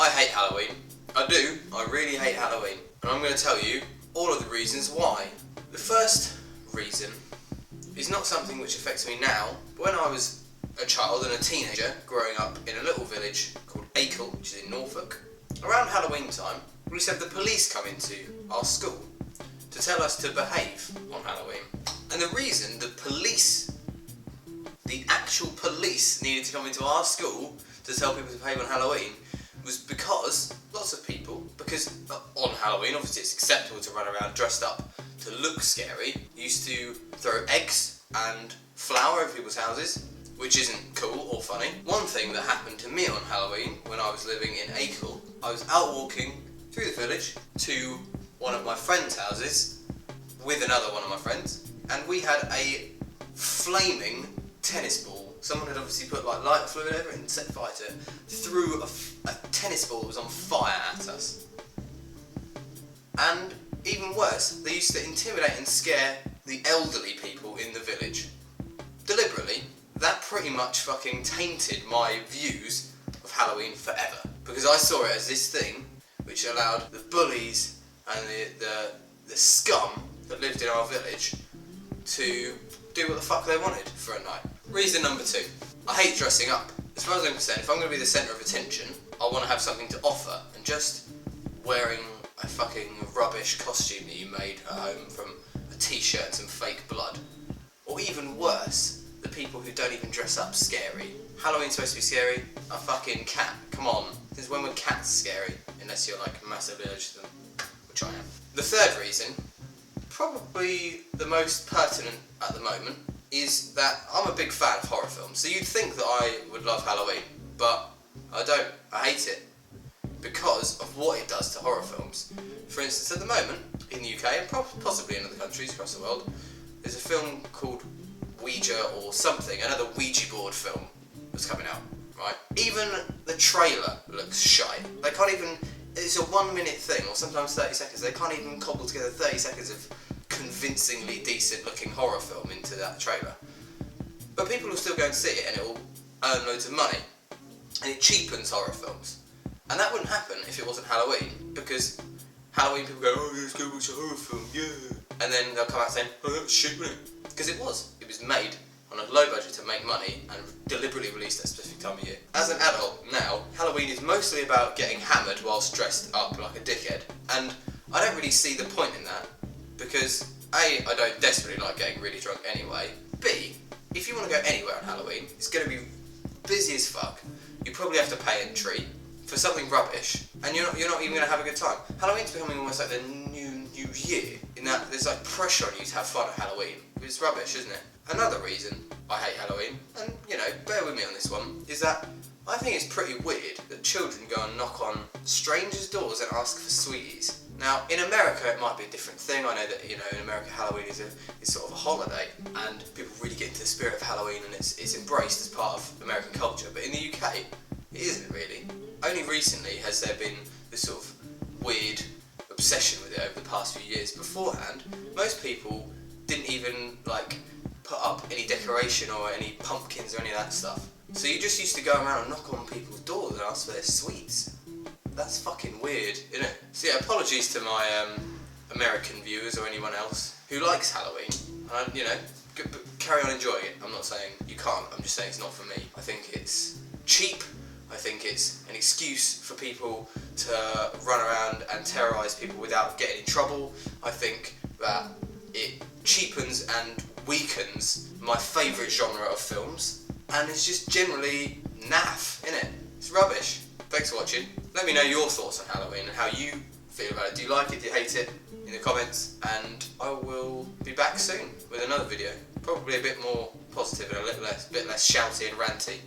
I hate Halloween. I do. I really hate Halloween. And I'm going to tell you all of the reasons why. The first reason is not something which affects me now, but when I was a child and a teenager growing up in a little village called Acle, which is in Norfolk, around Halloween time, we used to have the police come into our school to tell us to behave on Halloween. And the reason the actual police needed to come into our school to tell people to behave on Halloween was because lots of people, because on Halloween obviously it's acceptable to run around dressed up to look scary, used to throw eggs and flour over people's houses, which isn't cool or funny. One thing that happened to me on Halloween when I was living in Acle, I was out walking through the village to one of my friends' houses with another one of my friends, and we had a flaming tennis ball. Someone had obviously put like lighter fluid over it and set fire to it, threw a tennis ball that was on fire at us. And even worse, they used to intimidate and scare the elderly people in the village. Deliberately. That pretty much fucking tainted my views of Halloween forever. Because I saw it as this thing which allowed the bullies and the scum that lived in our village to do what the fuck they wanted for a night. Reason number 2. I hate dressing up. As far as I'm concerned, if I'm going to be the centre of attention, I want to have something to offer, and just wearing a fucking rubbish costume that you made at home from a t-shirt and some fake blood, or even worse, the people who don't even dress up scary. Halloween's supposed to be scary? A fucking cat, come on. Since when were cats scary? Unless you're like massively allergic to them, which I am. The third reason, probably the most pertinent at the moment, is that I'm a big fan of horror films. So you'd think that I would love Halloween, but I don't. I hate it because of what it does to horror films. For instance, at the moment, in the UK and possibly in other countries across the world, there's a film called Ouija or something, another Ouija board film that's coming out, right? Even the trailer looks shite. They can't even, it's a 1 minute thing, or sometimes 30 seconds, they can't even cobble together 30 seconds of convincingly decent looking horror film into that trailer. But people will still go and see it and it will earn loads of money. And it cheapens horror films. And that wouldn't happen if it wasn't Halloween, because Halloween people go, oh yeah, let's go watch a horror film, yeah. And then they'll come out saying, oh that was shit, wasn't it? Because it was made on a low budget to make money and deliberately released at a specific time of year. As an adult now, Halloween is mostly about getting hammered whilst dressed up like a dickhead. And I don't really see the point in that, because A, I don't desperately like getting really drunk anyway. B, if you want to go anywhere on Halloween, it's going to be busy as fuck. You probably have to pay entry for something rubbish, and you're not even going to have a good time. Halloween's becoming almost like the new year, in that there's like pressure on you to have fun at Halloween. It's rubbish, isn't it? Another reason I hate Halloween, and you know, bear with me on this one, is that I think it's pretty weird that children go and knock on strangers' doors and ask for sweeties. Now, in America it might be a different thing. I know that, you know, in America Halloween is sort of a holiday, and people really get into the spirit of Halloween, and it's embraced as part of American culture. But in the UK, it isn't really. Only recently has there been this sort of weird obsession with it over the past few years. Beforehand, most people didn't even like put up any decoration or any pumpkins or any of that stuff. So you just used to go around and knock on people's doors and ask for their sweets. That's fucking weird, isn't it? So yeah, apologies to my American viewers or anyone else who likes Halloween. And you know, carry on enjoying it. I'm not saying you can't, I'm just saying it's not for me. I think it's cheap. I think it's an excuse for people to run around and terrorise people without getting in trouble. I think that it cheapens and weakens my favourite genre of films, and it's just generally naff, innit? It's rubbish. Thanks for watching. Let me know your thoughts on Halloween and how you feel about it. Do you like it? Do you hate it? In the comments, and I will be back soon with another video. Probably a bit more positive and a bit less shouty and ranty.